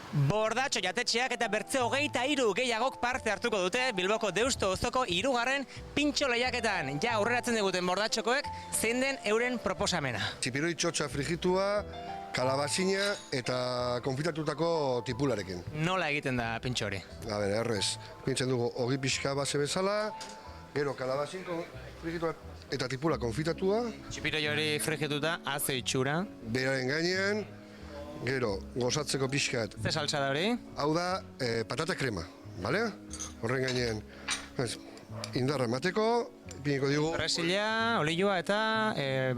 Bordatxo jatetxeak eta bertze 23 gehiagok parte hartuko dute Bilboko Deusto Auzoko 3. pintxo lehiaketan. Ja aurreratzen diguten bordatxokoek zein den euren proposamena. Txipiroi txotxa frigitua, kalabazina eta konfitatutako tipularekin. Nola egiten da pintxo hori? Errez. Pintzen dugu ogi pixka base bezala, gero kalabazin frigitua eta tipula konfitatua. Txipiroi hori frigituta, aze itxura. Beraren gainean, gero gozatzeko pixkat. Ze salsa da hori? Hau da patata krema, bale? Horren gainean indarra emateko, piniko digu. Perrexila, olioa eta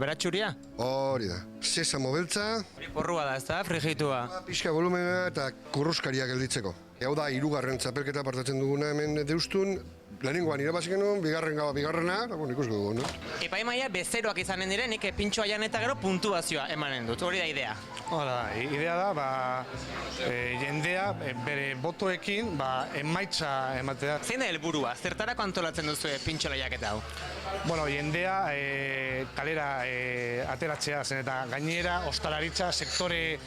beratxuria. Hori da. Sesamo beltza. Hori porrua da, ez da, frigitua. Pixka volumena eta kurruskariak gelditzeko. Hau da 3. txapelketa partatzen duguna hemen Deustun. Lehenengoan irabazik genuen, bigarrena, ikusko dugu, no? Epaimaia bezeroak izanen direnik pintxoa jan eta gero puntuazioa emanen dut, hori da idea. Hala, idea da, jendea bere botoekin emaitza ematea. Zein da helburua? Zertarako antolatzen duzu pintxo lehiaketa hau? Bueno, jendea kalera ateratzea zen eta gainera ostalaritza sektore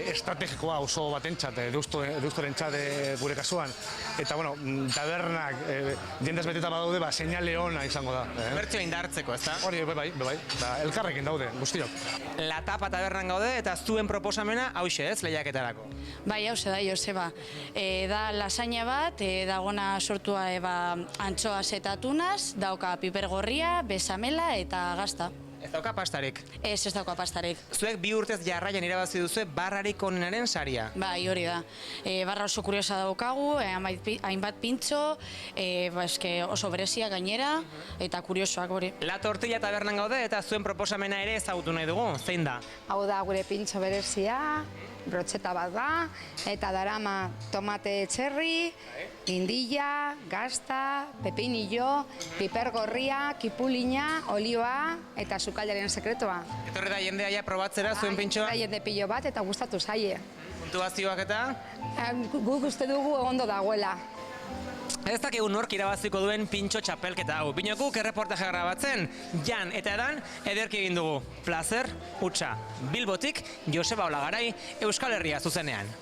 estrategikoa oso batentzat, deustorentzat gure kasuan. Eta, bueno, tabernak jendez beteta badaude, seinale ona izango da. Bertzioa indartzeko, ez da? Hori, bai, elkarrekin daude, guztiok. La Tapa tabernan gaude eta zuen proposamena hauxe ez, lehiaketarako. Bai, hauxe da, Joseba. Da lasaina bat, dagona sortua antxoa zetatunaz, dauka piper gorria, besamela eta gazta. Ez dauka pastarik? Ez dauka pastarik. Zuek 2 urtez jarraian irabazi duzu barrarik onenaren saria. Bai, hori da. Barra oso kuriosa daukagu, hainbat pintxo, oso berezia gainera, eta kuriosoak hori. La Tortilla tabernan gaude eta zuen proposamena ere ezagutu nahi dugu, zein da? Hau da gure pintxo berezia, brotxeta bat da, eta darama tomate txerri, indilla, gazta, pepinillo, piper gorria, kipulina, olioa eta sukaldaren sekretoa. Etorri da jendea ja probatzera zuen pintxoa? Bai, jende pilo bat eta gustatu zaie. Puntuazioak eta? Guk uste dugu ondo dagoela. Ez dakigu nork irabaziko duen pintxo txapelketa hau. Pinokuk erreportaje grabatzen, Jan eta Edan ederki egin dugu. Plazer, hutsa. Bilbotik, Joseba Olagarai, Euskal Herria zuzenean.